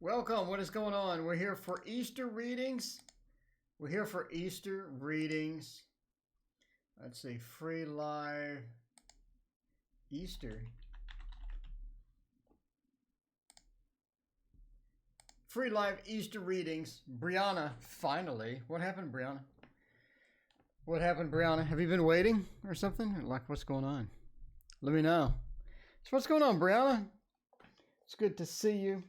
Welcome. What is going on? We're here for Easter readings. We're here for Easter readings. Let's see. Free live Easter. Free live Easter readings. Brianna, finally. What happened, Brianna? What happened, Brianna? Have you been waiting or something? Like, what's going on? Let me know. So what's going on, Brianna? It's good to see you.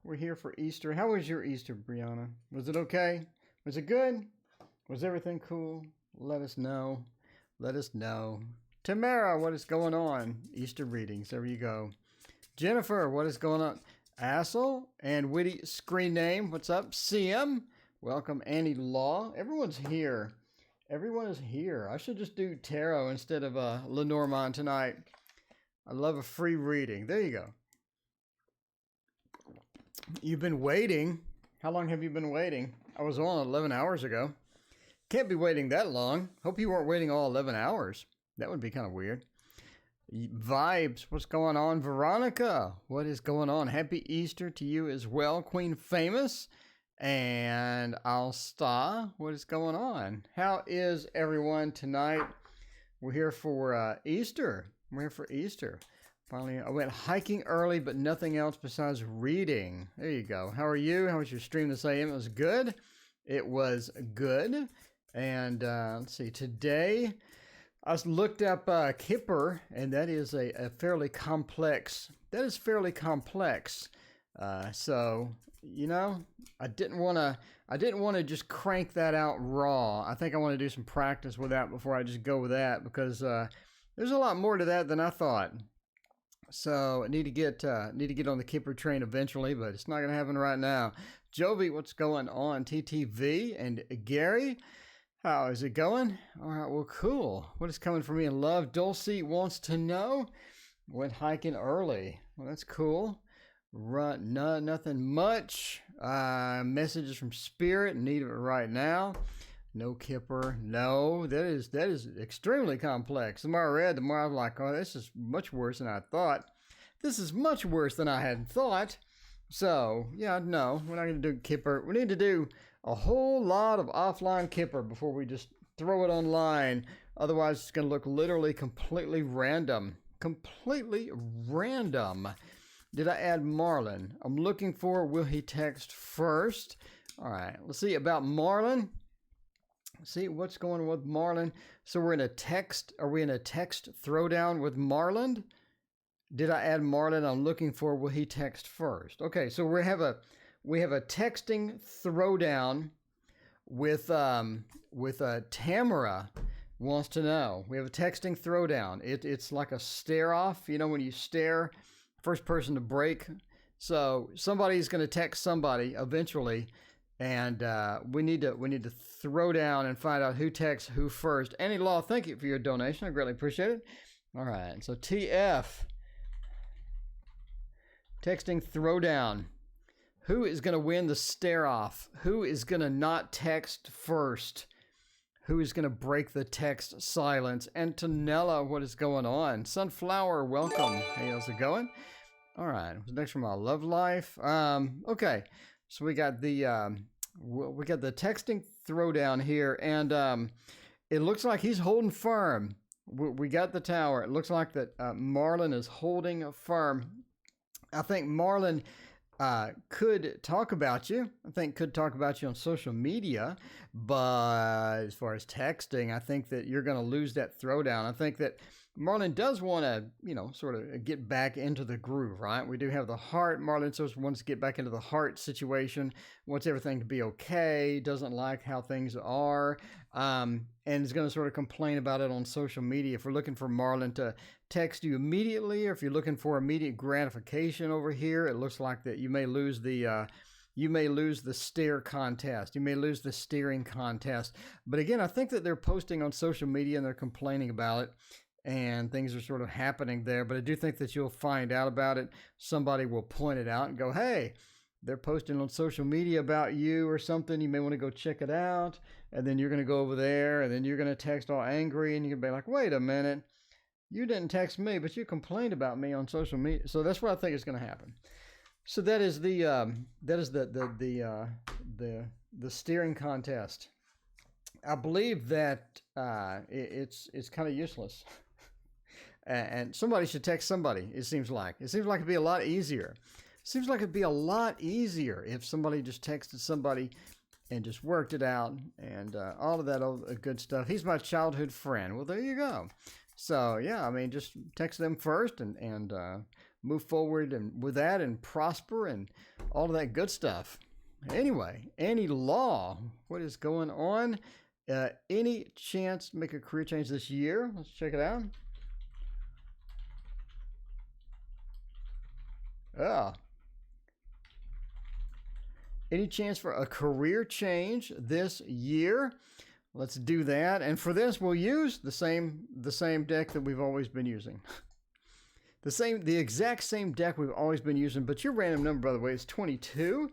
We're here for Easter. How was your Easter, Brianna? Was it okay? Was it good? Was everything cool? Let us know. Let us know. Tamara, what is going on? Easter readings. There you go. Jennifer, what is going on? Assel and witty screen name. What's up? CM. Welcome, Annie Law. Everyone's here. Everyone is here. I should just do tarot instead of Lenormand tonight. I love a free reading. There you go. You've been waiting. How long have you been waiting? I was on 11 hours ago. Can't be waiting that long. Hope you weren't waiting all 11 hours. That would be kind of weird. Vibes, what's going on? Veronica, what is going on? Happy Easter to you as well. Queen Famous and Alsta, what is going on? How is everyone tonight? We're here for Easter. We're here for Easter. Finally, I went hiking early, but nothing else besides reading. There you go. How are you? How was your stream this AM? It was good. It was good. And let's see. Today, I looked up Kipper, and that is a fairly complex. That is fairly complex. So you know, I didn't want to just crank that out raw. I think I want to do some practice with that before I just go with that because there's a lot more to that than I thought. So I need to get on the Kipper train eventually, but it's not going to happen right now. Jovi, what's going on? TTV and Gary, how is it going? All right, well, cool. What is coming for me in love? Dulcie wants to know. Went hiking early. Well, that's cool. Nothing much. Messages from Spirit. Need it right now. No Kipper. No, that is extremely complex. The more I read, the more I was like, oh, this is much worse than I thought. This is much worse than I had thought. So, yeah, no, we're not going to do Kipper. We need to do a whole lot of offline Kipper before we just throw it online. Otherwise, it's going to look literally completely random. Completely random. Did I add Marlon? I'm looking for, will he text first? All right, let's see about Marlon. See what's going on with Marlon. So we're in a text. Are we in a text throwdown with Marlon? Did I add Marlon? I'm looking for, will he text first? Okay, so we have a texting throwdown with Tamara wants to know. We have a texting throwdown. It's like a stare off. You know when you stare, first person to break. So somebody's going to text somebody eventually. And we need to throw down and find out who texts who first. Annie Law, thank you for your donation. I greatly appreciate it. All right, so TF. Texting throwdown. Who is going to win the stare off? Who is going to not text first? Who is going to break the text silence? Antonella, what is going on? Sunflower, welcome. Hey, how's it going? All right, what's next from my love life? Okay. So we got the texting throwdown here, and it looks like he's holding firm. We got the tower. It looks like that Marlon is holding firm. I think Marlon could talk about you. I think could talk about you on social media, but as far as texting, I think that you're going to lose that throwdown. I think that Marlon does want to, sort of get back into the groove, right? We do have the heart. Marlon sort of wants to get back into the heart situation, wants everything to be okay, doesn't like how things are, and is going to sort of complain about it on social media. If we're looking for Marlon to text you immediately, or if you're looking for immediate gratification over here, it looks like that you may lose the stare contest. You may lose the steering contest. But again, I think that they're posting on social media and they're complaining about it. And things are sort of happening there. But I do think that you'll find out about it. Somebody will point it out and go, hey, they're posting on social media about you or something. You may want to go check it out. And then you're going to go over there. And then you're going to text all angry. And you're going to be like, wait a minute. You didn't text me, but you complained about me on social media. So that's what I think is going to happen. So that is the steering contest. I believe that it's kind of useless, and somebody should text somebody. It seems like it'd be a lot easier. Seems like it'd be a lot easier if somebody just texted somebody and just worked it out and all of that old good stuff. He's my childhood friend. Well, there you go. So yeah, I mean, just text them first and move forward and with that and prosper and all of that good stuff. Anyway, any law, what is going on? Any chance to make a career change this year? Let's check it out. Any chance for a career change this year? Let's do that. And for this, we'll use the same deck that we've always been using. The exact same deck we've always been using, but your random number, by the way, is 22.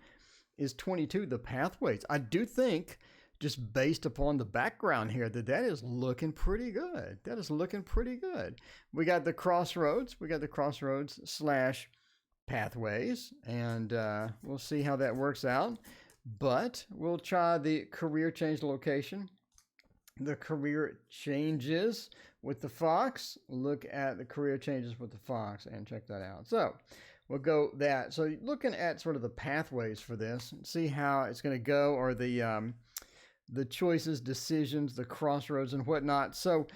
Is 22 the pathways? I do think, just based upon the background here, that is looking pretty good. That is looking pretty good. We got the crossroads. We got the crossroads / pathways, and we'll see how that works out. But we'll try the career change location. The career changes with the fox. Look at the career changes with the fox and check that out. So we'll go that. So looking at sort of the pathways for this, see how it's going to go, or the choices, decisions, the crossroads, and whatnot. So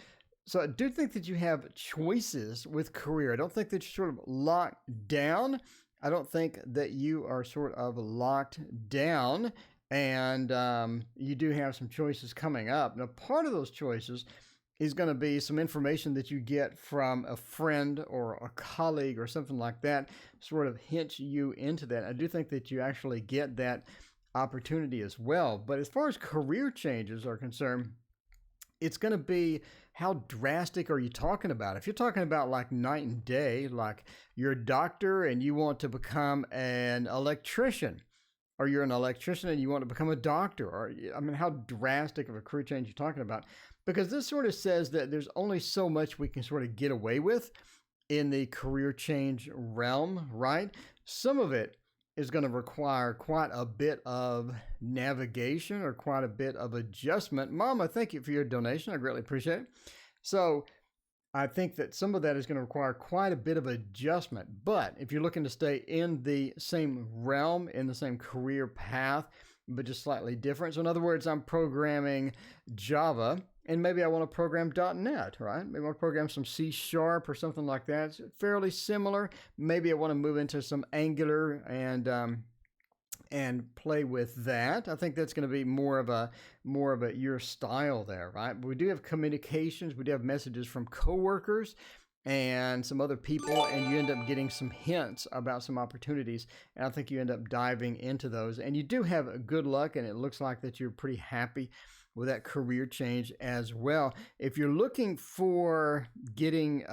I do think that you have choices with career. I don't think that you're sort of locked down. I don't think that you are sort of locked down, and you do have some choices coming up. Now, part of those choices is going to be some information that you get from a friend or a colleague or something like that, sort of hints you into that. I do think that you actually get that opportunity as well. But as far as career changes are concerned, it's going to be, how drastic are you talking about? If you're talking about like night and day, like you're a doctor and you want to become an electrician, or you're an electrician and you want to become a doctor, or, I mean, how drastic of a career change you're talking about? Because this sort of says that there's only so much we can sort of get away with in the career change realm, right? Some of it is going to require quite a bit of navigation or quite a bit of adjustment. Mama, thank you for your donation. I greatly appreciate it. So I think that some of that is going to require quite a bit of adjustment. But if you're looking to stay in the same realm, in the same career path, but just slightly different. So in other words, I'm programming Java, and maybe I want to program .NET, right? Maybe I want to program some C# or something like that. It's fairly similar. Maybe I want to move into some Angular and play with that. I think that's going to be more of a your style there, right? But we do have communications. We do have messages from coworkers and some other people, and you end up getting some hints about some opportunities, and I think you end up diving into those, and you do have good luck, and it looks like that you're pretty happy with that career change as well. If you're looking for getting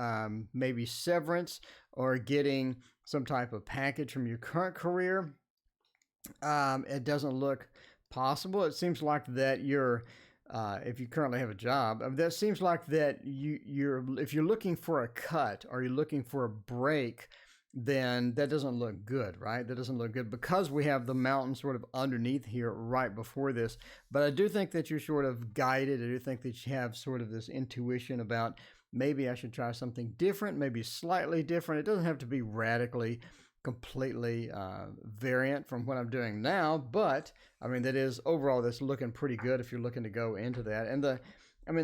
maybe severance or getting some type of package from your current career, it doesn't look possible. It seems like that you're if you currently have a job, that seems like that if you're looking for a cut or you're looking for a break, then that doesn't look good, right? That doesn't look good because we have the mountain sort of underneath here right before this. But I do think that you're sort of guided. I do think that you have sort of this intuition about maybe I should try something different, maybe slightly different. It doesn't have to be radically completely variant from what I'm doing now, but I mean, that is overall, that's looking pretty good if you're looking to go into that. And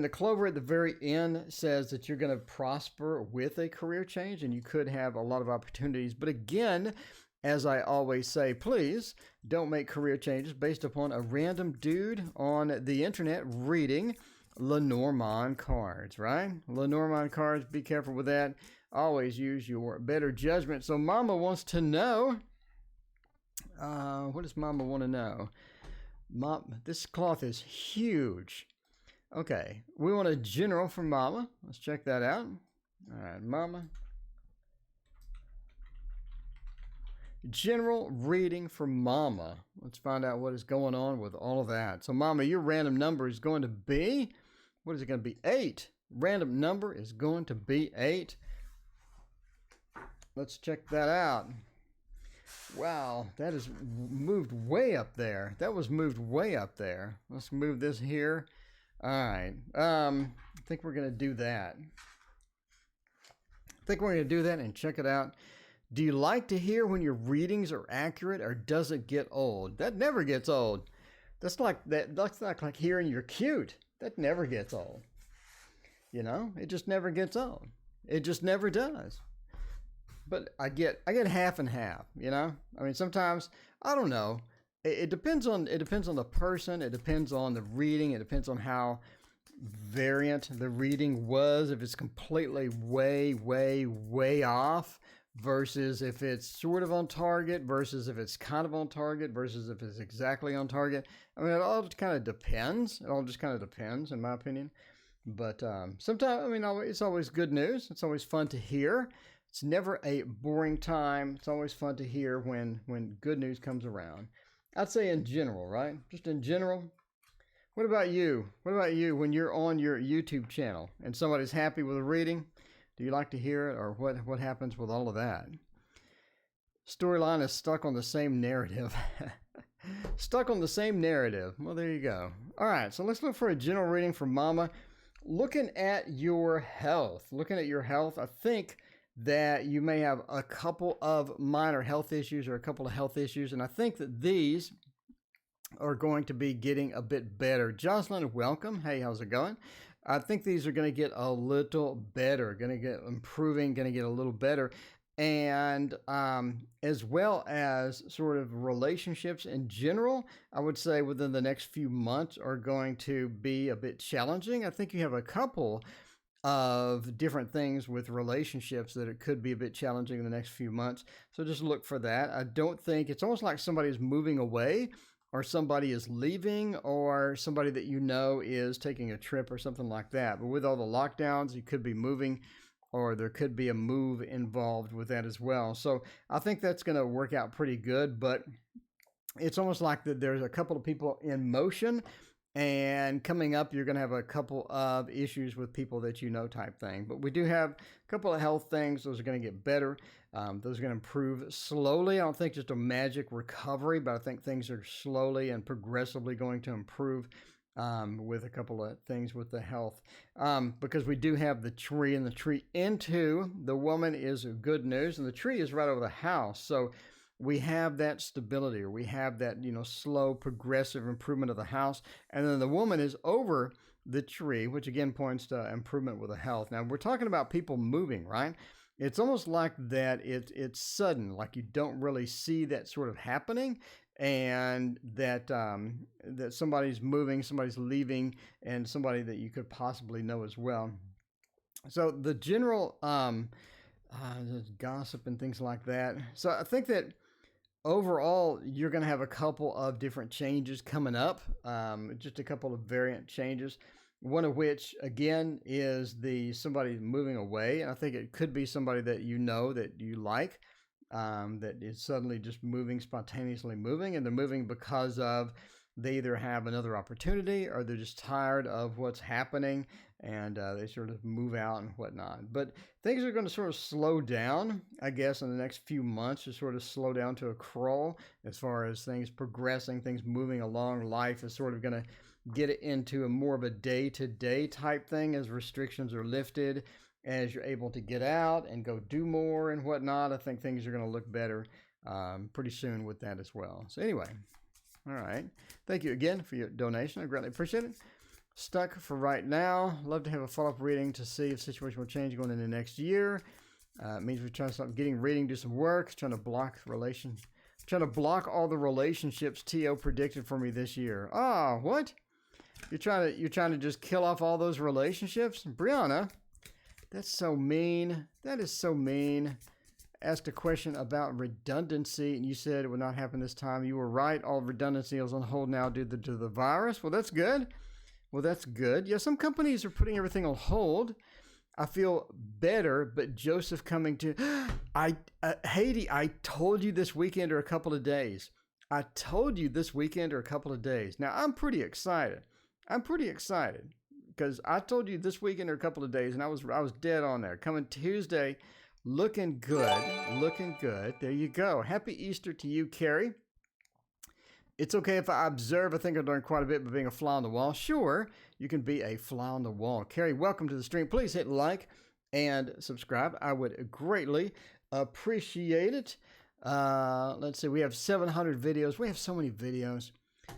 the clover at the very end says that you're going to prosper with a career change, and you could have a lot of opportunities. But again, as I always say, please don't make career changes based upon a random dude on the internet reading Lenormand cards, right? Lenormand cards, be careful with that. Always use your better judgment. So Mama wants to know, what does Mama want to know? This cloth is huge. Okay, we want a general from Mama. Let's check that out. All right, Mama. General reading for Mama. Let's find out what is going on with all of that. So Mama, your random number is going to be, what is it going to be? 8. Random number is going to be 8. Let's check that out. Wow, that is moved way up there. That was moved way up there. Let's move this here. All right. I think we're going to do that. And check it out. Do you like to hear when your readings are accurate, or does it get old? That never gets old. That's like hearing you're cute. That never gets old. You know, it just never gets old. It just never does. But I get half and half, you know? I mean, sometimes, I don't know. It depends on the person. It depends on the reading. It depends on how variant the reading was. If it's completely way off, versus if it's sort of on target, versus if it's kind of on target, versus if it's exactly on target. I mean, it all just kind of depends. It all just kind of depends, in my opinion. But sometimes, I mean, it's always good news. It's always fun to hear. It's never a boring time. It's always fun to hear when good news comes around. I'd say in general, right? Just in general. What about you? What about you when you're on your YouTube channel and somebody's happy with a reading? Do you like to hear it, or what happens with all of that? Storyline is stuck on the same narrative. Stuck on the same narrative. Well, there you go. All right, so let's look for a general reading for Mama. Looking at your health. I think that you may have a couple of minor health issues or a couple of health issues, and I think that these are going to be getting a bit better. Jocelyn, welcome. Hey, how's it going? I think these are going to get a little better, going to get improving, going to get a little better. And as well as sort of relationships in general, I would say within the next few months are going to be a bit challenging. I think you have a couple of different things with relationships that it could be a bit challenging in the next few months. So just look for that. I don't think, it's almost like somebody is moving away, or somebody is leaving, or somebody that you know is taking a trip or something like that. But with all the lockdowns, you could be moving, or there could be a move involved with that as well. So I think that's going to work out pretty good, but it's almost like that there's a couple of people in motion, and coming up, you're going to have a couple of issues with people that you know type thing. But we do have a couple of health things. Those are going to get better. Those are going to improve slowly. I don't think just a magic recovery, but I think things are slowly and progressively going to improve with a couple of things with the health. Because we do have the tree, and the tree into the woman is good news, and the tree is right over the house. So we have that stability, or we have that, you know, slow progressive improvement of the house. And then the woman is over the tree, which again points to improvement with the health. Now we're talking about people moving, right? It's almost like that it's sudden, like you don't really see that sort of happening, and that that somebody's moving, somebody's leaving, and somebody that you could possibly know as well. So the general gossip and things like that. So I think that overall, you're going to have a couple of different changes coming up, just a couple of variant changes. One of which, again, is somebody moving away. And I think it could be somebody that you know that you like, that is suddenly just moving, spontaneously moving. And they're moving because of they either have another opportunity, or they're just tired of what's happening, and they sort of move out and whatnot. But things are going to sort of slow down, I guess, in the next few months, to sort of slow down to a crawl as far as things progressing, things moving along. Life is sort of going to get it into a more of a day-to-day type thing as restrictions are lifted, as you're able to get out and go do more and whatnot. I think things are going to look better pretty soon with that as well. So anyway, all right. Thank you again for your donation. I greatly appreciate it. Stuck for right now. Love to have a follow-up reading to see if the situation will change going into next year. It means we're trying to stop getting reading, do some work, trying to block all the relationships T.O. predicted for me this year. Oh, what? You're trying to just kill off all those relationships? Brianna, that's so mean. That is so mean. Asked a question about redundancy, and you said it would not happen this time. You were right. All redundancy is on hold now due to the virus. Well, that's good. Yeah, some companies are putting everything on hold. I feel better, but Joseph coming to... Haiti, I told you this weekend or a couple of days. Now, I'm pretty excited. Because I told you this weekend or a couple of days, and I was dead on there. Coming Tuesday, Looking good. Looking good. There you go. Happy Easter to you, Carrie. It's okay if I observe. I think I've learned quite a bit by being a fly on the wall. Sure, you can be a fly on the wall. Carrie, welcome to the stream. Please hit like and subscribe. I would greatly appreciate it. Let's see. We have 700 videos. We have so many videos.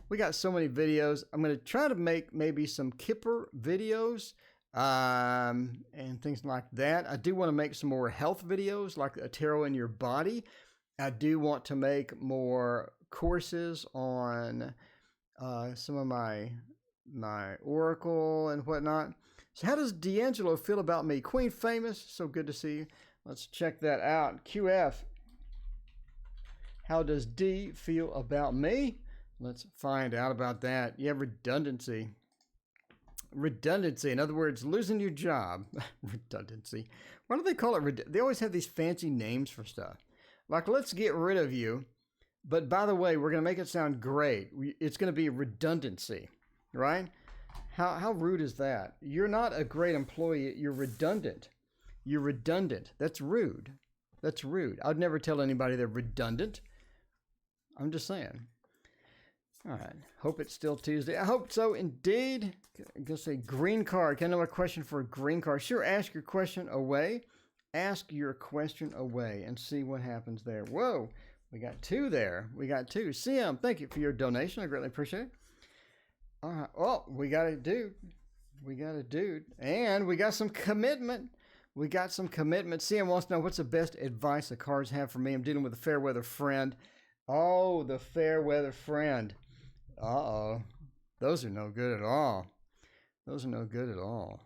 We got so many videos. I'm going to try to make maybe some Kipper videos and things like that. I do want to make some more health videos like a tarot in your body. I do want to make more courses on some of my oracle and whatnot. So how does D'Angelo feel about me? Queen Famous, so good to see you. Let's check that out. QF, how does D feel about me? Let's find out about that. Yeah, redundancy. Redundancy, in other words, losing your job. Redundancy. Why do they call it? They always have these fancy names for stuff. Like, let's get rid of you. But by the way, we're going to make it sound great. It's going to be redundancy, right? How rude is that? You're not a great employee. You're redundant. You're redundant. That's rude. That's rude. I'd never tell anybody they're redundant. I'm just saying. All right. Hope it's still Tuesday. I hope so, indeed. I'm going to say green card. Can I know a question for a green card? Sure, ask your question away. Ask your question away and see what happens there. Whoa. We got two there. We got two. CM, thank you for your donation. I greatly appreciate it. All right. Oh, we got a dude. We got a dude. And we got some commitment. We got some commitment. CM wants to know what's the best advice the cards have for me. I'm dealing with a fair weather friend. Oh, the fair weather friend. Uh-oh. Those are no good at all. Those are no good at all.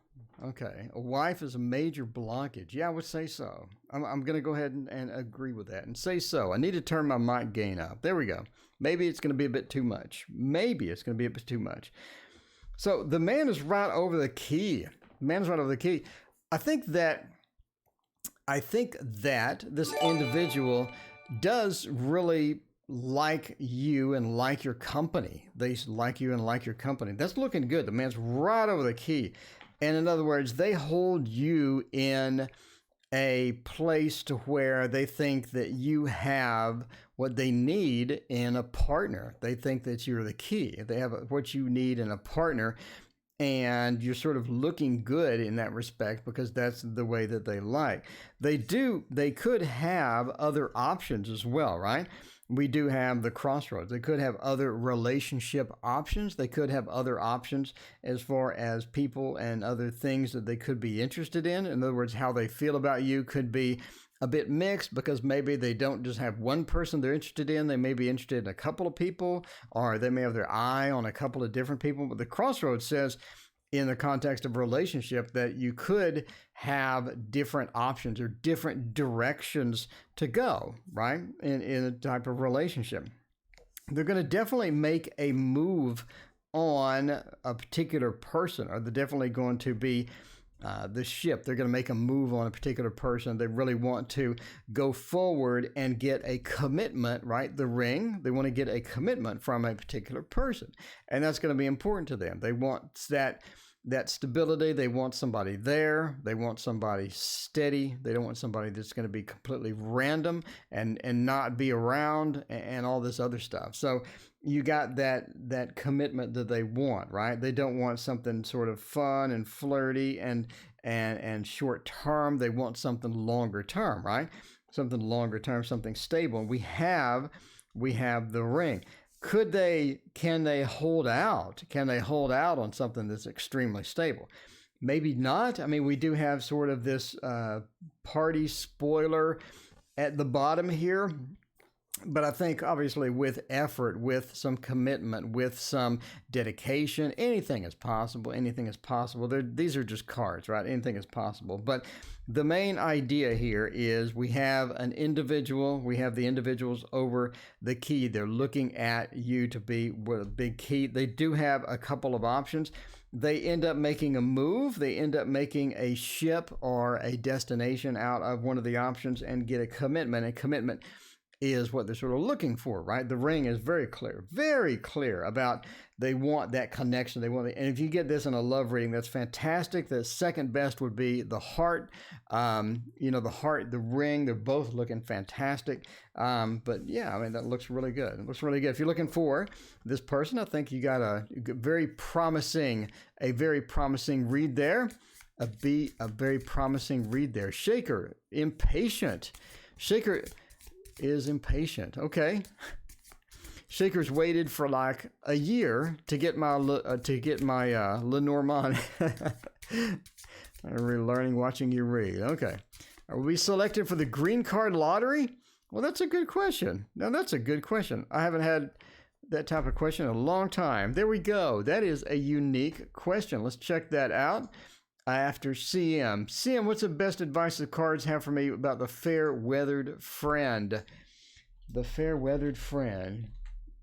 Okay. A wife is a major blockage. Yeah, I would say so. I'm going to go ahead and agree with that and say so. I need to turn my mic gain up. There we go. Maybe it's going to be a bit too much. Maybe it's going to be a bit too much. So the man is right over the key. The man is right over the key. I think that this individual does really like you and like your company. They like you and like your company. That's looking good. The man's right over the key. And in other words, they hold you in a place to where they think that you have what they need in a partner. They think that you're the key. They have what you need in a partner, and you're sort of looking good in that respect because that's the way that they like. They could have other options as well, right? We do have the crossroads. They could have other relationship options. They could have other options as far as people and other things that they could be interested in. In other words, how they feel about you could be a bit mixed because maybe they don't just have one person they're interested in. They may be interested in a couple of people, or they may have their eye on a couple of different people. But the crossroads says, in the context of a relationship, that you could have different options or different directions to go, right? In a type of relationship. They're going to definitely make a move on a particular person, or they're definitely going to be the ship. They're going to make a move on a particular person. They really want to go forward and get a commitment, right? The ring. They want to get a commitment from a particular person. And that's going to be important to them. They want that stability. They want somebody there. They want somebody steady. They don't want somebody that's going to be completely random and not be around and all this other stuff. So you got that commitment that they want, right? They don't want something sort of fun and flirty and short term. They want something longer term, right? Something longer term, something stable. And we have the ring. Can they hold out? Can they hold out on something that's extremely stable? Maybe not. I mean, we do have sort of this party spoiler at the bottom here. But I think obviously with effort, with some commitment, with some dedication, anything is possible. Anything is possible. These are just cards, right? Anything is possible. But the main idea here is we have an individual. We have the individuals over the key. They're looking at you to be with a big key. They do have a couple of options. They end up making a move. They end up making a ship or a destination out of one of the options and get a commitment. A commitment is what they're sort of looking for, right? The ring is very clear about they want that connection. They want it. And if you get this in a love reading, that's fantastic. The second best would be the heart. The heart, the ring, they're both looking fantastic. But yeah, I mean, that looks really good. It looks really good. If you're looking for this person, I think you got a very promising read there. A very promising read there. Shaker, impatient. Shaker is impatient. Okay. Shaker's waited for like a year to get my Lenormand. I'm really learning watching you read. Okay. Are we selected for the green card lottery? Well, that's a good question. Now, that's a good question. I haven't had that type of question in a long time. There we go. That is a unique question. Let's check that out. After CM. CM, what's the best advice the cards have for me about the fair-weathered friend? The fair-weathered friend.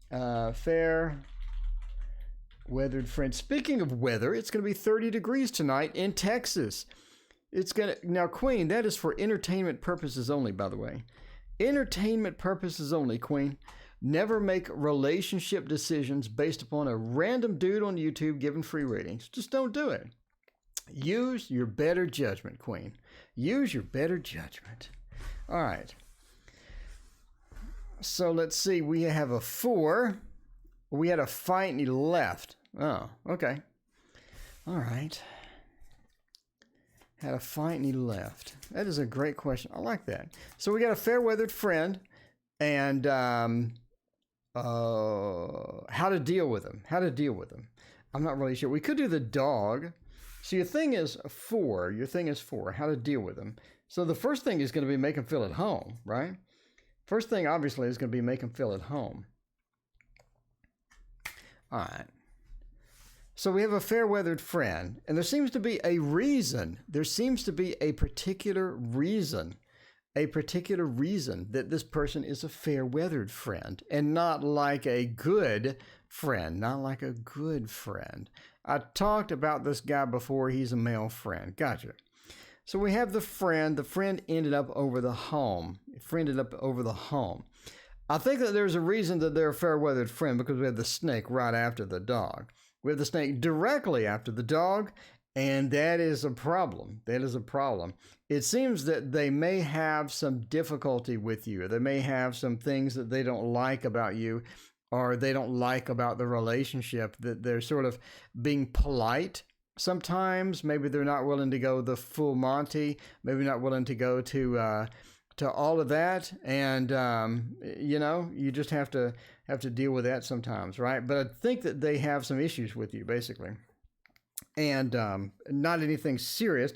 Fair-weathered friend. Speaking of weather, it's going to be 30 degrees tonight in Texas. Now, Queen, that is for entertainment purposes only, by the way. Entertainment purposes only, Queen. Never make relationship decisions based upon a random dude on YouTube giving free ratings. Just don't do it. Use your better judgment, Queen. Use your better judgment. All right. So let's see. We have a 4. We had a fight and he left. Oh, okay. All right. Had a fight and he left. That is a great question. I like that. So we got a fair-weathered friend and how to deal with him. I'm not really sure. We could do the dog. So your thing is 4. How to deal with them. So the first thing is going to be make them feel at home, right? First thing, obviously, is going to be make them feel at home. All right. So we have a fair-weathered friend, and there seems to be a reason. There seems to be a particular reason that this person is a fair-weathered friend and not like a good friend, I talked about this guy before. He's a male friend. Gotcha. So we have the friend. The friend ended up over the home. I think that there's a reason that they're a fair-weathered friend because we have the snake right after the dog. We have the snake directly after the dog, and that is a problem. It seems that they may have some difficulty with you. They may have some things that they don't like about you, or they don't like about the relationship, that they're sort of being polite sometimes. Maybe they're not willing to go the full Monty, maybe not willing to go to all of that. And, you just have to deal with that sometimes, right? But I think that they have some issues with you, basically. And not anything serious.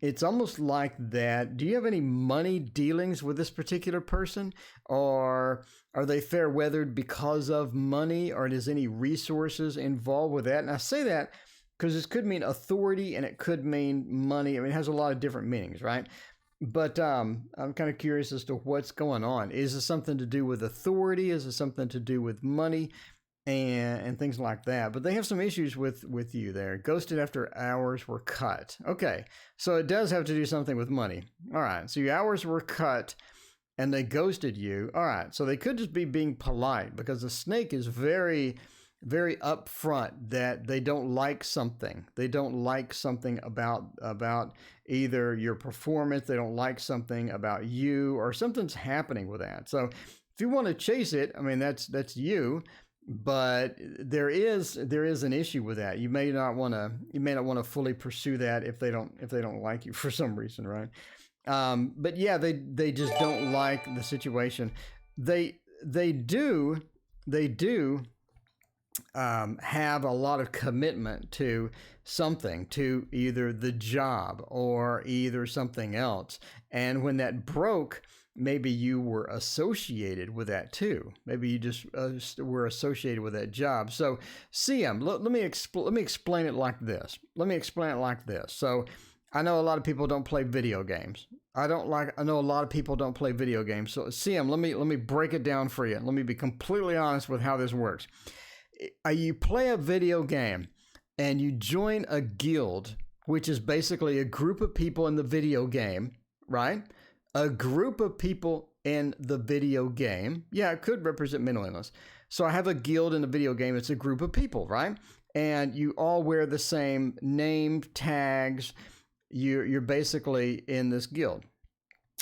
It's almost like that. Do you have any money dealings with this particular person? Or are they fair-weathered because of money? Or is any resources involved with that? And I say that because this could mean authority and it could mean money. I mean, it has a lot of different meanings, right? But I'm kind of curious as to what's going on. Is this something to do with authority? Is it something to do with money? And things like that. But they have some issues with you there. Ghosted after hours were cut. Okay, so it does have to do something with money. All right, so your hours were cut and they ghosted you. All right, so they could just be being polite because the snake is very, very upfront that they don't like something. They don't like something about either your performance. They don't like something about you, or something's happening with that. So if you want to chase it, I mean, that's you. But there is an issue with that. You may not want to fully pursue that if they don't like you for some reason, right? But yeah, they just don't like the situation. They do have a lot of commitment to something, to either the job or either something else. And when that broke, maybe you were associated with that too. Maybe you just were associated with that job. So CM, let me explain it like this. So I know a lot of people don't play video games. I know a lot of people don't play video games. So CM, let me break it down for you. Let me be completely honest with how this works. You play a video game and you join a guild, which is basically a group of people in the video game, right? A group of people in the video game. Yeah, it could represent mental illness. So I have a guild in the video game. It's a group of people, right? And you all wear the same name tags. You're basically in this guild.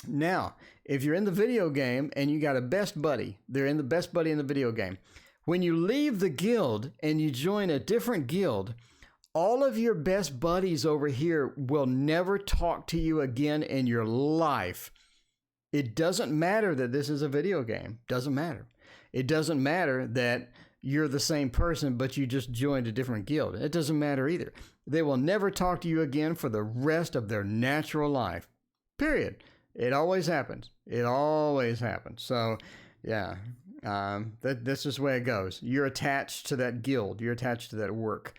Now, if you're in the video game and you got a best buddy, they're in the best buddy in the video game. When you leave the guild and you join a different guild, all of your best buddies over here will never talk to you again in your life. It doesn't matter that this is a video game. Doesn't matter. It doesn't matter that you're the same person, but you just joined a different guild. It doesn't matter either. They will never talk to you again for the rest of their natural life. Period. It always happens. It always happens. So, yeah, that's just the way it goes. You're attached to that guild. You're attached to that work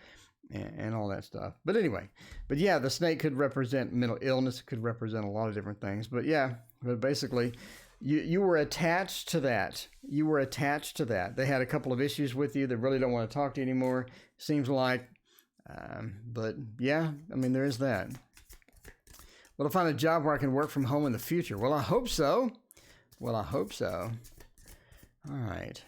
and all that stuff. But anyway, yeah, the snake could represent mental illness. It could represent a lot of different things. But yeah, but basically, you were attached to that. You were attached to that. They had a couple of issues with you. They really don't want to talk to you anymore, seems like. But yeah, I mean, there is that. Will I find a job where I can work from home in the future? Well, I hope so. All right.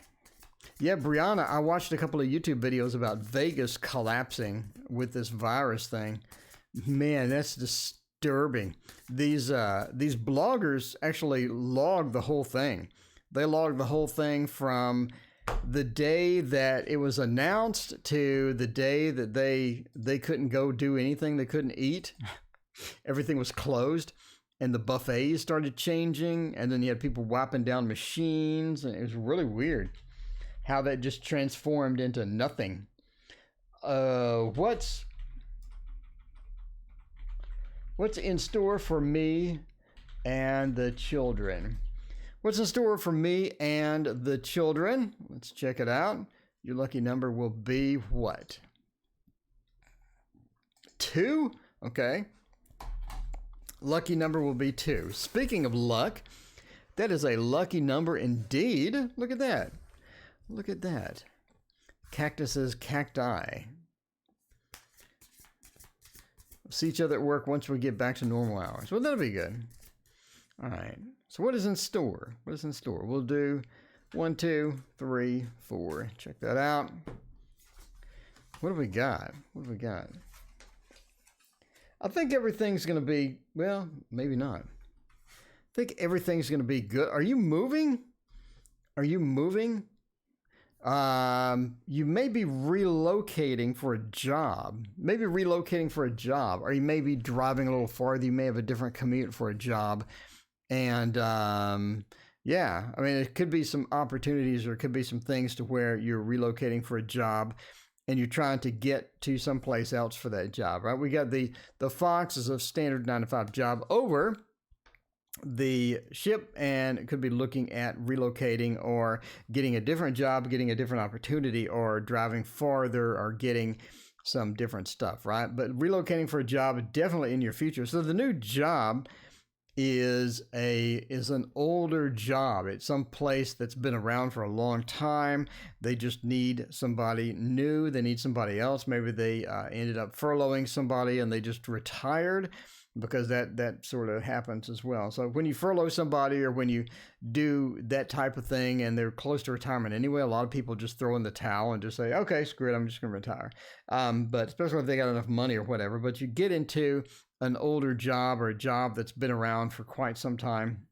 Yeah, Brianna, I watched a couple of YouTube videos about Vegas collapsing with this virus thing. Man, that's disturbing. These bloggers actually logged the whole thing. They logged the whole thing from the day that it was announced to the day that they couldn't go do anything. They couldn't eat. Everything was closed, and the buffets started changing, and then you had people wiping down machines, and it was really weird how that just transformed into nothing. What's in store for me and the children? What's in store for me and the children? Let's check it out. Your lucky number will be what? 2? Okay. Lucky number will be 2. Speaking of luck, that is a lucky number indeed. Look at that. Look at that. Cactuses, cacti. See each other at work once we get back to normal hours. Well, that'll be good. All right. So what is in store? What is in store? We'll do 1, 2, 3, 4. Check that out. What have we got? What have we got? I think everything's going to be, well, maybe not. I think everything's going to be good. Are you moving? Are you moving? You may be relocating for a job. Maybe relocating for a job. Or you may be driving a little farther. You may have a different commute for a job. And, yeah, I mean, it could be some opportunities or it could be some things to where you're relocating for a job and you're trying to get to someplace else for that job, right? We got the Fox is a standard 9-to-5 job over the ship, and it could be looking at relocating or getting a different job, getting a different opportunity, or driving farther or getting some different stuff, right? But relocating for a job definitely in your future. So the new job is an older job. It's some place that's been around for a long time. They just need somebody new. They need somebody else. Maybe they ended up furloughing somebody and they just retired, because that sort of happens as well. So when you furlough somebody or when you do that type of thing and they're close to retirement anyway, a lot of people just throw in the towel and just say, okay, screw it, I'm just going to retire. But especially if they got enough money or whatever. But you get into an older job or a job that's been around for quite some time,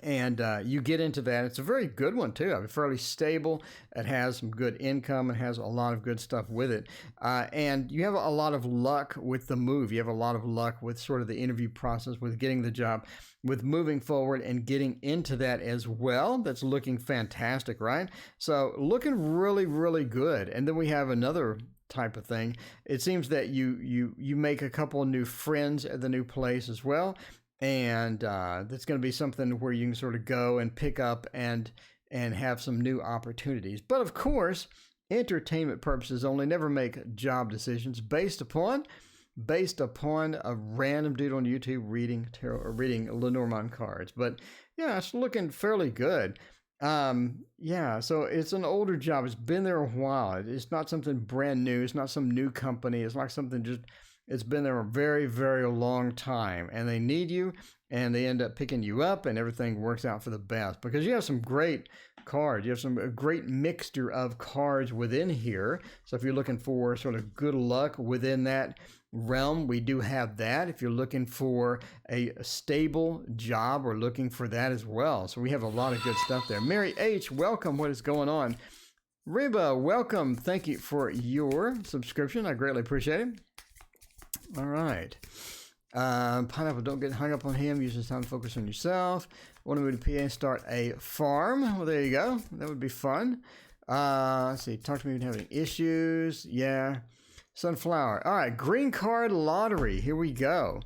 and you get into that. It's a very good one too. I mean, fairly stable. It has some good income. It has a lot of good stuff with it. And you have a lot of luck with the move. You have a lot of luck with sort of the interview process, with getting the job, with moving forward and getting into that as well. That's looking fantastic, right? So looking really, really good. And then we have another type of thing. It seems that you make a couple of new friends at the new place as well. And that's going to be something where you can sort of go and pick up and have some new opportunities. But of course, entertainment purposes only. Never make job decisions based upon a random dude on YouTube reading tarot or reading Lenormand cards. But yeah, it's looking fairly good. Yeah, so it's an older job. It's been there a while. It's not something brand new. It's not some new company. It's not something just It's been there a very, very long time, and they need you, and they end up picking you up, and everything works out for the best because you have some great cards. You have a great mixture of cards within here. So if you're looking for sort of good luck within that realm, we do have that. If you're looking for a stable job, we're looking for that as well. So we have a lot of good stuff there. Mary H., welcome. What is going on? Reba, welcome. Thank you for your subscription. I greatly appreciate it. All right. Pineapple, don't get hung up on him. Use this time to focus on yourself. Want to move to PA and start a farm? Well, there you go. That would be fun. Let's see. Talk to me if you're having issues. Yeah. Sunflower. All right. Green card lottery. Here we go.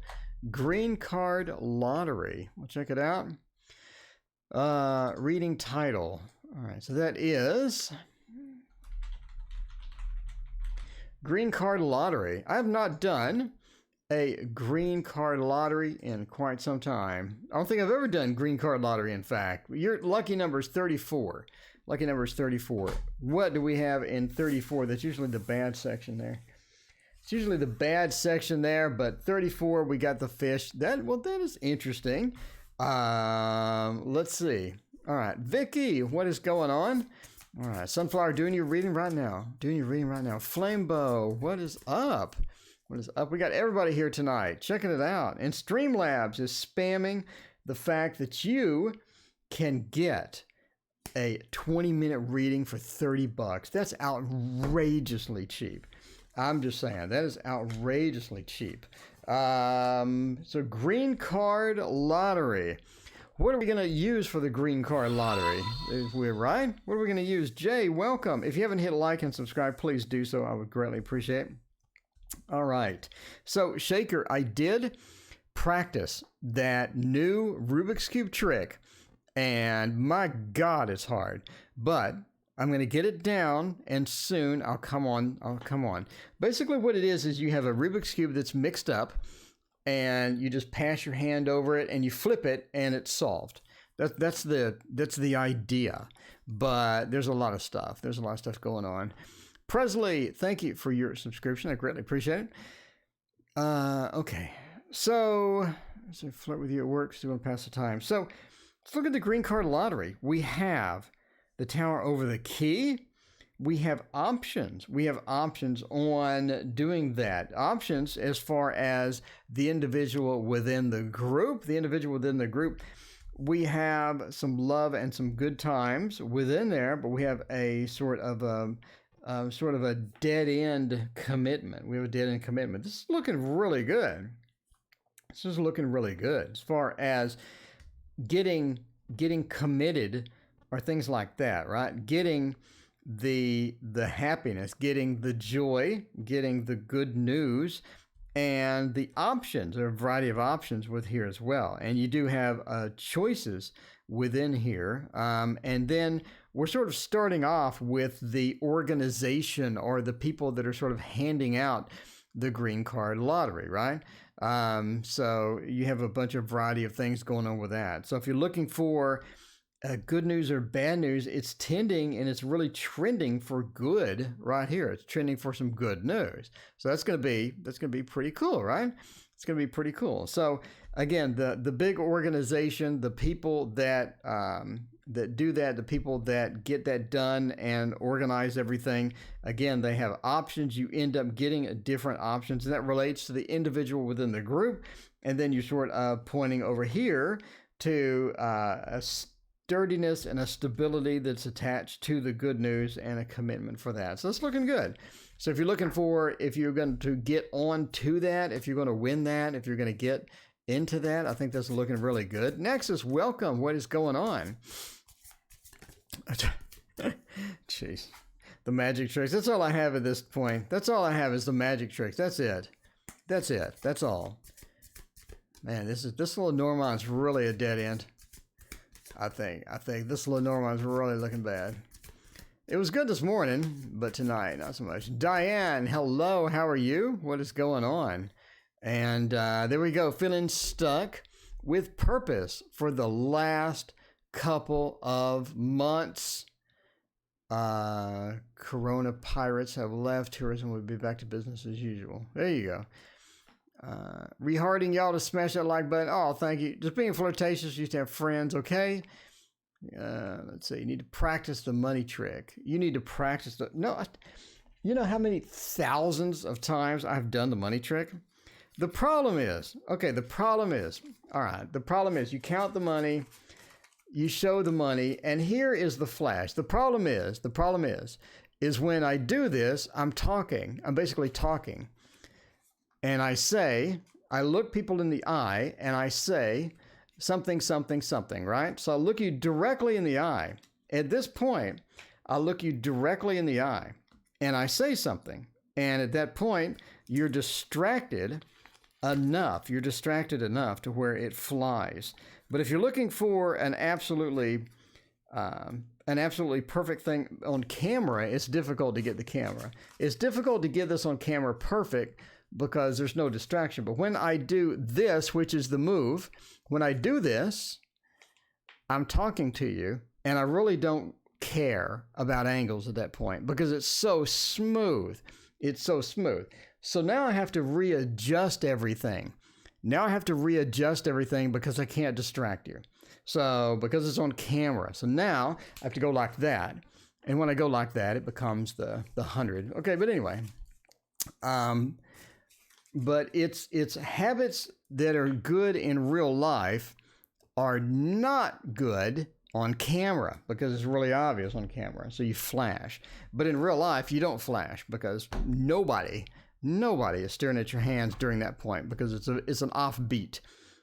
Green card lottery. We'll check it out. Reading title. All right. So that is Green card lottery. I have not done a green card lottery in quite some time. I don't think I've ever done green card lottery, in fact. Your lucky number is 34. Lucky number is 34. What do we have in 34? That's usually the bad section there. It's usually the bad section there, but 34, we got the fish. That is interesting. Let's see. All right, Vicky, what is going on? All right, Sunflower, doing your reading right now. Flamebow, what is up? What is up? We got everybody here tonight checking it out. And Streamlabs is spamming the fact that you can get a 20-minute reading for $30. That's outrageously cheap. I'm just saying, that is outrageously cheap. So green card lottery. What are we going to use for the green card lottery? We're right. What are we going to use? Jay, welcome. If you haven't hit like and subscribe, please do so. I would greatly appreciate it. All right. So, Shaker, I did practice that new Rubik's Cube trick, and my God, it's hard. But I'm going to get it down, and soon I'll come on. Basically, what it is you have a Rubik's Cube that's mixed up, and you just pass your hand over it, and you flip it, and it's solved. That's the idea. But there's a lot of stuff. There's a lot of stuff going on. Presley, thank you for your subscription. I greatly appreciate it. Okay. So flirt with you at work, so you want to pass the time. So let's look at the green card lottery. We have the tower over the key. We have options. We have options on doing that. Options as far as the individual within the group. We have some love and some good times within there, but we have a sort of a dead-end commitment. We have a dead-end commitment. This is looking really good. As far as getting committed or things like that, right? Getting the happiness, getting the joy, getting the good news, and the options. There are a variety of options with here as well. And you do have choices within here. And then we're sort of starting off with the organization or the people that are sort of handing out the green card lottery, right? So you have a bunch of variety of things going on with that. So if you're looking for good news or bad news, it's tending and it's really trending for good right here. It's trending for some good news. So that's going to be pretty cool, right? It's going to be pretty cool. So again, the big organization, the people that do that, the people that get that done and organize everything, again, they have options. You end up getting different options, and that relates to the individual within the group. And then you're sort of pointing over here to a sturdiness and a stability that's attached to the good news and a commitment for that. So it's looking good. So if you're looking for, if you're going to get on to that, if you're going to win that, if you're going to get into that, I think that's looking really good. Nexus, welcome. What is going on? Jeez. The magic tricks. That's all I have at this point. That's all I have is the magic tricks. That's it. That's all. Man, this little Lenormand's really a dead end. I think this Lenormand's really looking bad. It was good this morning, but tonight, not so much. Diane, hello, how are you? What is going on? And there we go, feeling stuck with purpose for the last couple of months. Corona pirates have left. Tourism will be back to business as usual. There you go. Reharding y'all to smash that like button. Oh, thank you. Just being flirtatious. You used to have friends, okay? Let's see. You need to practice the money trick. You need to practice the... No, you know how many thousands of times I've done the money trick? The problem is, all right, the problem is you count the money, you show the money, and here is the flash. The problem is when I do this, I'm basically talking. And I look people in the eye and I say something, something, something, right? So I look you directly in the eye. At this point, I look you directly in the eye and I say something. And at that point, you're distracted enough to where it flies. But if you're looking for an absolutely perfect thing on camera, it's difficult to get the camera. It's difficult to get this on camera perfect because there's no distraction. But when I do this, which is the move, when I do this, I'm talking to you and I really don't care about angles at that point because it's so smooth. It's so smooth. So now I have to readjust everything. Because I can't distract you. So because it's on camera. So now I have to go like that. And when I go like that, it becomes the 100. Okay, but anyway. But it's habits that are good in real life are not good on camera because it's really obvious on camera. So you flash. But in real life, you don't flash because nobody is staring at your hands during that point because it's an offbeat.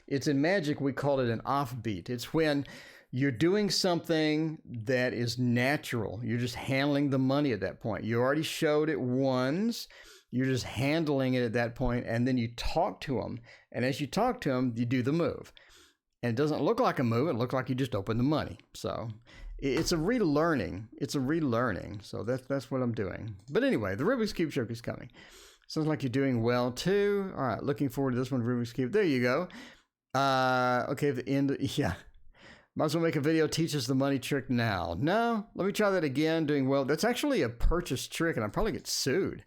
It's in magic, we call it an offbeat. It's when you're doing something that is natural. You're just handling the money at that point. You already showed it once. You're just handling it at that point, and then you talk to them. And as you talk to them, you do the move. And it doesn't look like a move. It looks like you just opened the money. So it's a relearning. So that's what I'm doing. But anyway, the Rubik's Cube joke is coming. Sounds like you're doing well, too. All right, looking forward to this one, Rubik's Cube. There you go. Okay, the end. Yeah. Might as well make a video, teach us the money trick now. No, let me try that again, doing well. That's actually a purchase trick, and I'll probably get sued.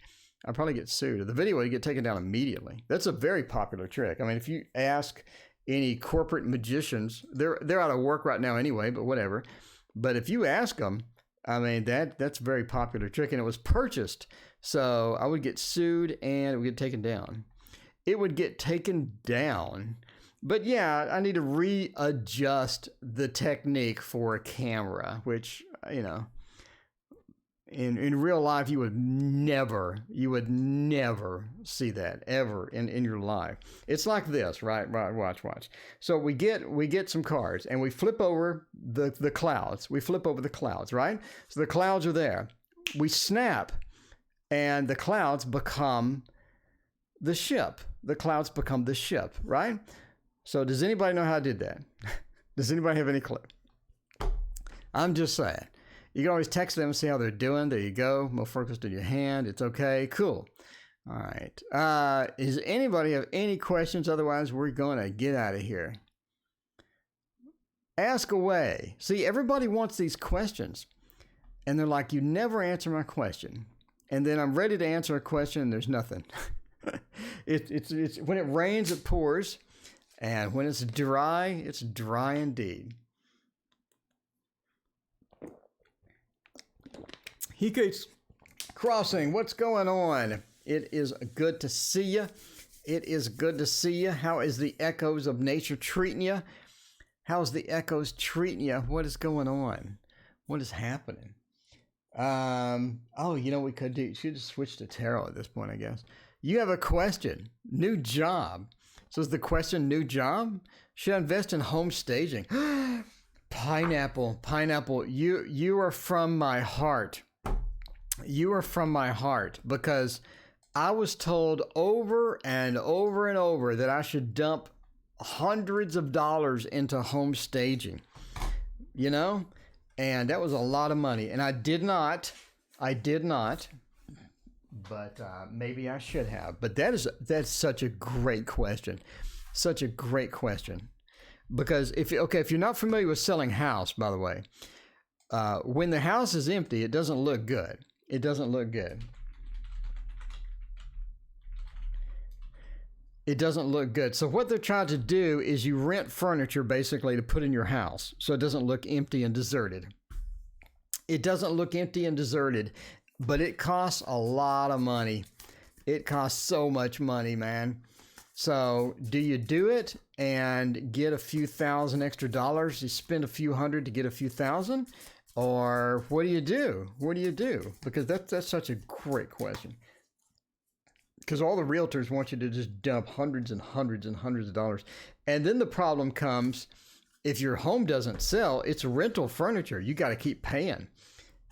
The video would get taken down immediately. That's a very popular trick. I mean, if you ask any corporate magicians, they're out of work right now anyway, but whatever. But if you ask them, I mean, that's a very popular trick, and it was purchased. So I would get sued, and it would get taken down. But yeah, I need to readjust the technique for a camera, which, you know, in real life, you would never see that ever in your life. It's like this, right? Watch. So we get some cards and we flip over the clouds. We flip over the clouds, right? So the clouds are there. We snap and the clouds become the ship. The clouds become the ship, right? So does anybody know how I did that? Does anybody have any clue? I'm just saying. You can always text them and see how they're doing. There you go. More focused in your hand. It's okay. Cool. All right. Does anybody have any questions? Otherwise, we're going to get out of here. Ask away. See, everybody wants these questions. And they're like, you never answer my question. And then I'm ready to answer a question and there's nothing. It's when it rains, it pours. And when it's dry indeed. Hikate's Crossing, what's going on? It is good to see you. How is the echoes of nature treating you? How's the echoes treating you? What is going on? What is happening? Oh, you know what we could do? Should just switch to tarot at this point, I guess. You have a question. New job. So is the question new job? Should I invest in home staging? Pineapple. You are from my heart. You are from my heart because I was told over and over and over that I should dump hundreds of dollars into home staging, you know, and that was a lot of money. And I did not, but maybe I should have. But that's such a great question. Because if you're not familiar with selling house, by the way, when the house is empty, it doesn't look good. It doesn't look good. So what they're trying to do is you rent furniture basically to put in your house so it doesn't look empty and deserted. It doesn't look empty and deserted, but it costs a lot of money. It costs so much money, man. So do you do it and get a few $1,000 extra dollars? You spend a few hundred to get a few thousand? Or what do you do? What do you do? Because that's such a great question. Because all the realtors want you to just dump hundreds and hundreds and hundreds of dollars. And then the problem comes, if your home doesn't sell, it's rental furniture. You got to keep paying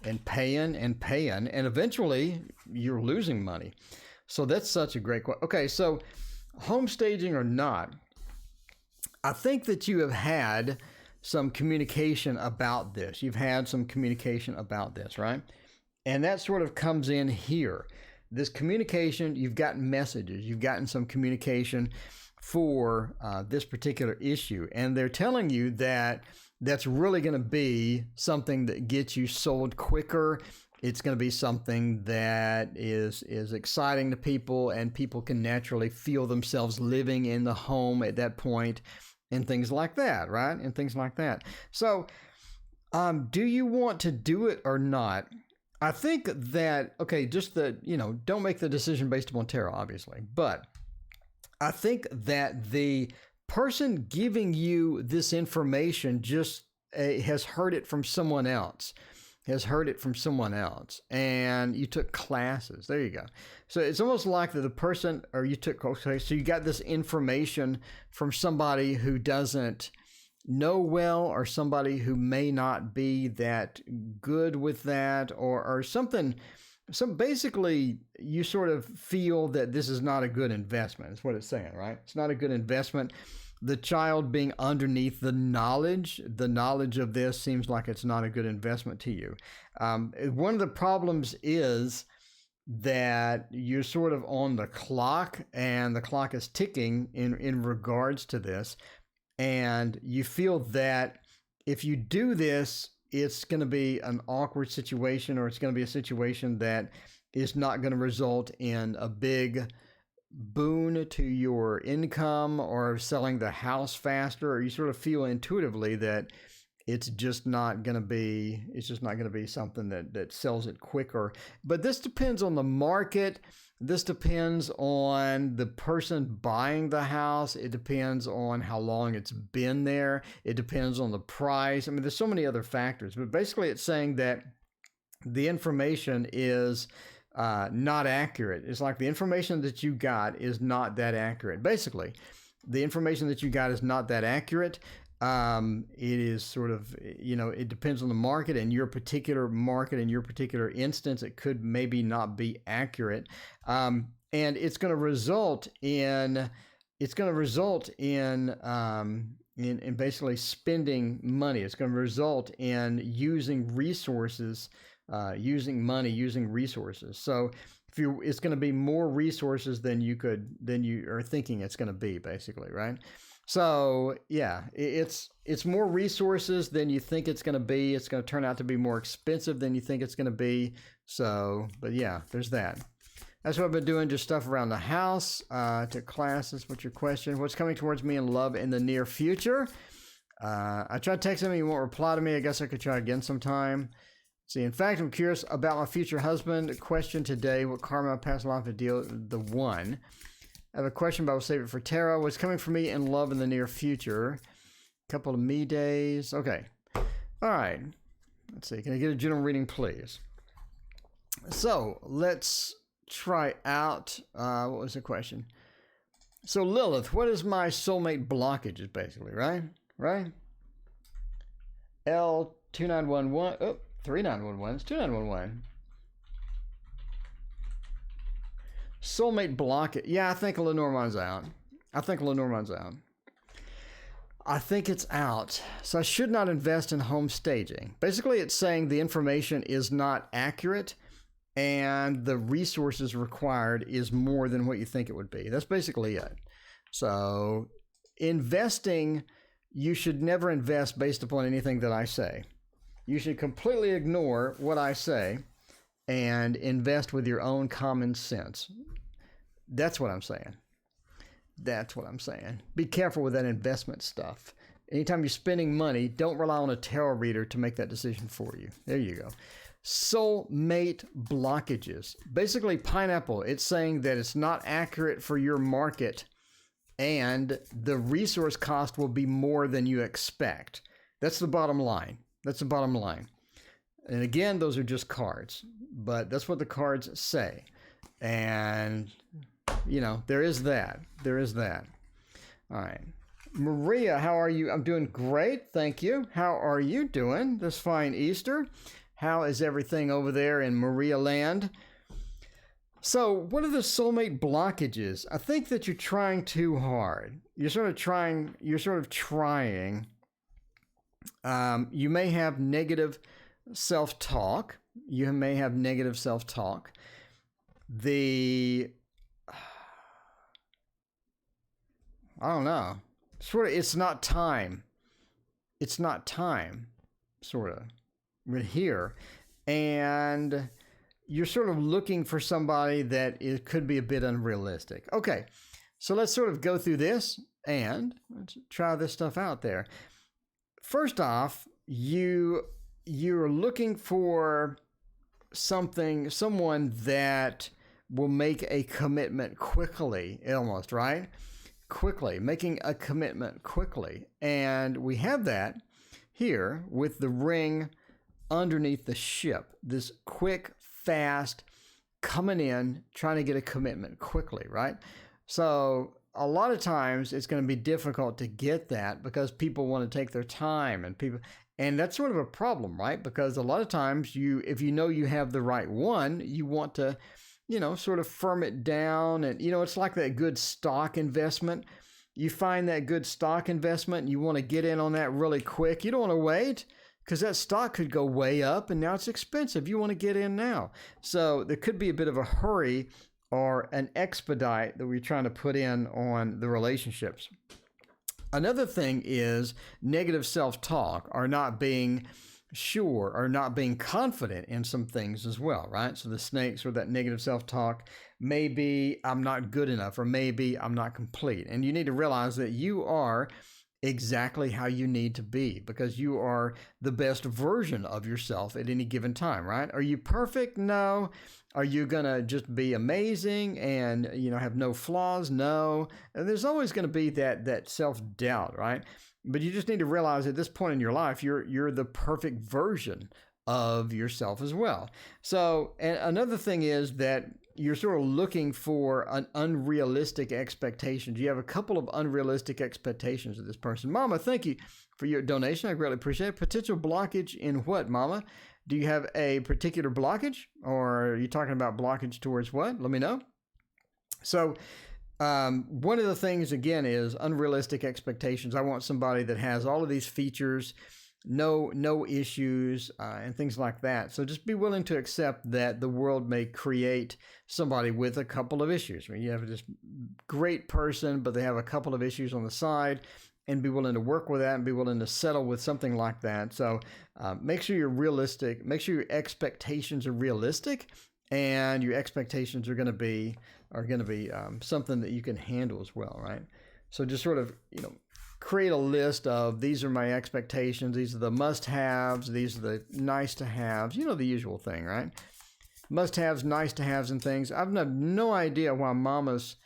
and paying and paying. And eventually you're losing money. So that's such a great question. Okay, so home staging or not, I think that you have had some communication about this. You've had some communication about this, right? And that sort of comes in here. This communication, you've gotten messages, you've gotten some communication for this particular issue. And they're telling you that that's really going to be something that gets you sold quicker. It's going to be something that is exciting to people, and people can naturally feel themselves living in the home at that point and things like that, right? And things like that. So do you want to do it or not? I think that, okay, just that, don't make the decision based upon tarot, obviously. But I think that the person giving you this information just has heard it from someone else. And you took classes. There you go. So it's almost like that the person, or you took, okay, so you got this information from somebody who doesn't know well, or somebody who may not be that good with that, or something. So basically, you sort of feel that this is not a good investment. That's what it's saying, right? It's not a good investment. The child being underneath the knowledge of this seems like it's not a good investment to you. One of the problems is that you're sort of on the clock, and the clock is ticking in regards to this. And you feel that if you do this, it's going to be an awkward situation, or it's going to be a situation that is not going to result in a big boon to your income or selling the house faster, or you sort of feel intuitively that it's just not going to be something that sells it quicker. But this depends on the market. This depends on the person buying the house. It depends on how long it's been there. It depends on the price. I mean, there's so many other factors, but basically it's saying that the information is not accurate. It's like the information that you got is not that accurate. Basically, the information that you got is not that accurate. It is sort of, it depends on the market, and your particular market, in your particular instance, it could maybe not be accurate. And it's going to result in basically spending money. It's going to result in using resources, using money, using resources. So it's going to be more resources than you are thinking it's going to be, basically, right? So yeah, it's more resources than you think it's going to be. It's going to turn out to be more expensive than you think it's going to be. So, but yeah, there's that. That's what I've been doing, just stuff around the house. Took classes. What's your question? What's coming towards me in love in the near future? I tried texting him. He won't reply to me. I guess I could try again sometime. See, in fact, I'm curious about my future husband. Question today: what karma, past life, to deal the one. I have a question, but I'll save it for tarot. What's coming for me in love in the near future? Couple of me days. Okay. All right. Let's see. Can I get a general reading, please? So let's try out. What was the question? So Lilith, what is my soulmate blockages, basically, right? Right? L2911. Oh, 3911. It's 2911. Soulmate blockage. Yeah, I think Lenormand's out. I think it's out. So I should not invest in home staging. Basically, it's saying the information is not accurate and the resources required is more than what you think it would be. That's basically it. So investing, you should never invest based upon anything that I say. You should completely ignore what I say and invest with your own common sense. That's what I'm saying. That's what I'm saying. Be careful with that investment stuff. Anytime you're spending money, don't rely on a tarot reader to make that decision for you. There you go. Soulmate blockages. Basically, pineapple, it's saying that it's not accurate for your market and the resource cost will be more than you expect. That's the bottom line. That's the bottom line. And again, those are just cards, but that's what the cards say. And, you know, there is that. There is that. All right. Maria, how are you? I'm doing great. Thank you. How are you doing this fine Easter? How is everything over there in Maria land? So what are the soulmate blockages? I think that you're trying too hard. You're sort of trying. You may have negative self-talk. You may have negative self-talk. I don't know. Sort of, it's not time. It's not time, sort of, right here. And you're sort of looking for somebody that it could be a bit unrealistic. Okay, so let's sort of go through this and let's try this stuff out there. First off, you're looking for someone that will make a commitment quickly, almost, right? Quickly, making a commitment quickly. And we have that here with the ring underneath the ship. This quick, fast, coming in, trying to get a commitment quickly, right? So a lot of times it's going to be difficult to get that because people want to take their time and that's sort of a problem, right? Because a lot of times if you know you have the right one, you want to, you know, sort of firm it down. And, you know, it's like that good stock investment. You find that good stock investment and you want to get in on that really quick. You don't want to wait because that stock could go way up and now it's expensive. You want to get in now. So there could be a bit of a hurry or an expedite that we're trying to put in on the relationships. Another thing is negative self-talk or not being sure or not being confident in some things as well, right? So the snakes or that negative self-talk, maybe I'm not good enough or maybe I'm not complete. And you need to realize that you are exactly how you need to be because you are the best version of yourself at any given time, right? Are you perfect? No. Are you going to just be amazing and, you know, have no flaws? No. And there's always going to be that self-doubt, right? But you just need to realize at this point in your life, you're the perfect version of yourself as well. So, and another thing is that you're sort of looking for an unrealistic expectations. You have a couple of unrealistic expectations of this person. Mama, thank you for your donation. I greatly appreciate it. Potential blockage in what, Mama? Do you have a particular blockage or are you talking about blockage towards what? Let me know. So, one of the things, again, is unrealistic expectations. I want somebody that has all of these features, no issues, and things like that. So just be willing to accept that the world may create somebody with a couple of issues. I mean, you have this great person, but they have a couple of issues on the side, and be willing to work with that and be willing to settle with something like that. So make sure you're realistic. Make sure your expectations are realistic, and your expectations are going to be something that you can handle as well, right? So just sort of, you know, create a list of these are my expectations. These are the must-haves. These are the nice-to-haves. You know, the usual thing, right? Must-haves, nice-to-haves, and things. I've no idea why Mama's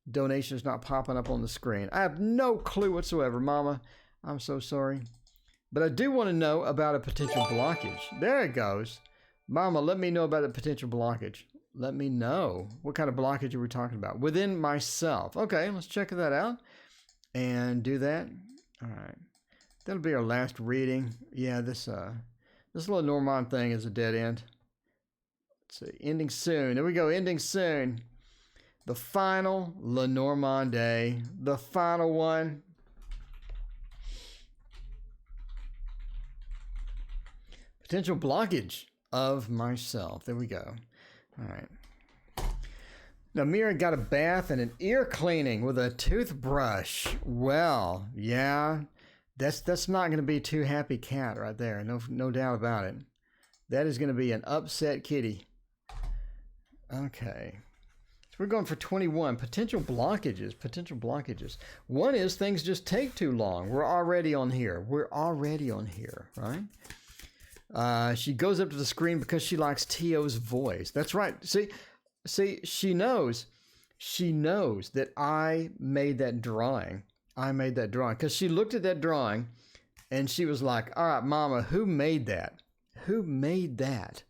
donation is not popping up on the screen. I have no clue whatsoever, Mama. I'm so sorry. But I do want to know about a potential blockage. There it goes. Mama, let me know about a potential blockage. Let me know. What kind of blockage are we talking about? Within myself. Okay, let's check that out and do that. All right. That'll be our last reading. Yeah, this Lenormand thing is a dead end. Let's see. Ending soon. There we go. Ending soon. The final Lenormand day. The final one. Potential blockage of myself. There we go. All right. Now, Mira got a bath and an ear cleaning with a toothbrush. Well, yeah, that's not going to be too happy cat right there. No doubt about it. That is going to be an upset kitty. Okay. we're going for 21. Potential blockages. Potential blockages. One is things just take too long. We're already on here. We're already on here, right? She goes up to the screen because she likes T.O.'s voice. That's right. See, she knows that I made that drawing. I made that drawing because she looked at that drawing and she was like, all right, Mama, who made that? Who made that?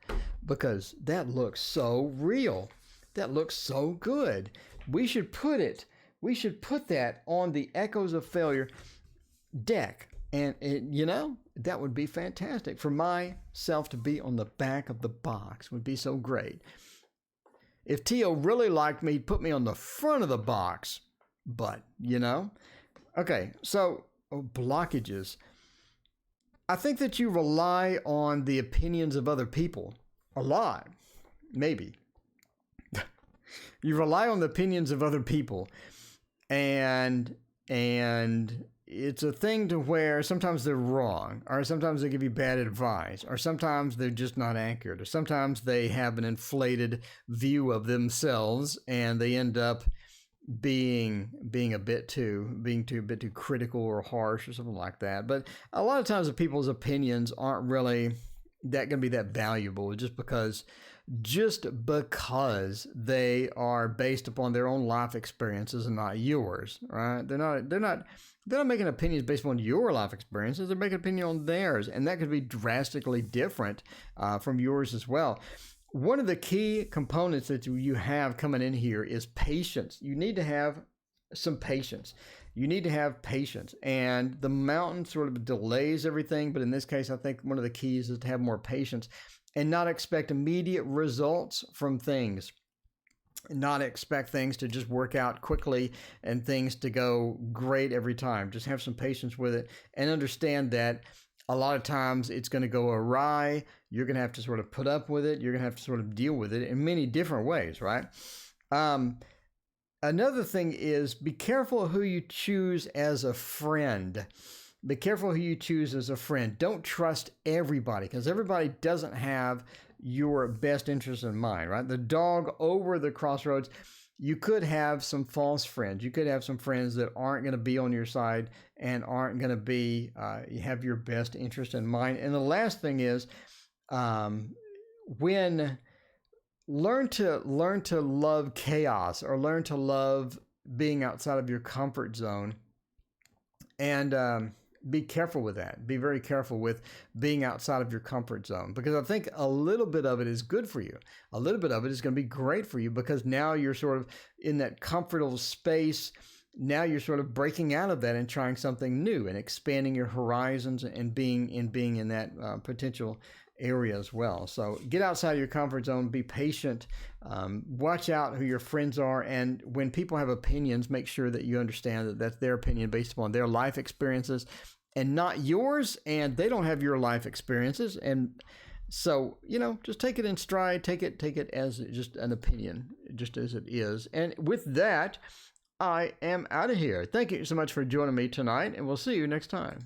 Because that looks so real. That looks so good. We should put that on the Echoes of Failure deck. And, that would be fantastic. For myself to be on the back of the box would be so great. If T.O. really liked me, he'd put me on the front of the box. But, Okay, so blockages. I think that you rely on the opinions of other people a lot. Maybe. You rely on the opinions of other people. And it's a thing to where sometimes they're wrong, or sometimes they give you bad advice, or sometimes they're just not accurate, or sometimes they have an inflated view of themselves and they end up being a bit too critical or harsh or something like that. But a lot of times the people's opinions aren't really that going to be that valuable just because they are based upon their own life experiences and not yours, right? They're not making opinions based on your life experiences. They're making opinion on theirs, and that could be drastically different from yours as well. One of the key components that you have coming in here is patience. You need to have some patience. And the mountain sort of delays everything, but in this case, I think one of the keys is to have more patience and not expect immediate results from things. Not expect things to just work out quickly and things to go great every time. Just have some patience with it and understand that a lot of times it's going to go awry. You're going to have to sort of put up with it. You're going to have to sort of deal with it in many different ways, right? Another thing is be careful who you choose as a friend. Be careful who you choose as a friend. Don't trust everybody because everybody doesn't have your best interest in mind, right? The dog over the crossroads. You could have some false friends. You could have some friends that aren't going to be on your side and aren't going to be have your best interest in mind. And the last thing is, when learn to love chaos or learn to love being outside of your comfort zone, and be careful with that. Be very careful with being outside of your comfort zone, because I think a little bit of it is good for you. A little bit of it is going to be great for you because now you're sort of in that comfortable space. Now you're sort of breaking out of that and trying something new and expanding your horizons and being in that potential area as well. So get outside of your comfort zone, be patient, watch out who your friends are. And when people have opinions, make sure that you understand that that's their opinion based upon their life experiences and not yours. And they don't have your life experiences. And so, just take it in stride, take it as just an opinion, just as it is. And with that, I am out of here. Thank you so much for joining me tonight, and we'll see you next time.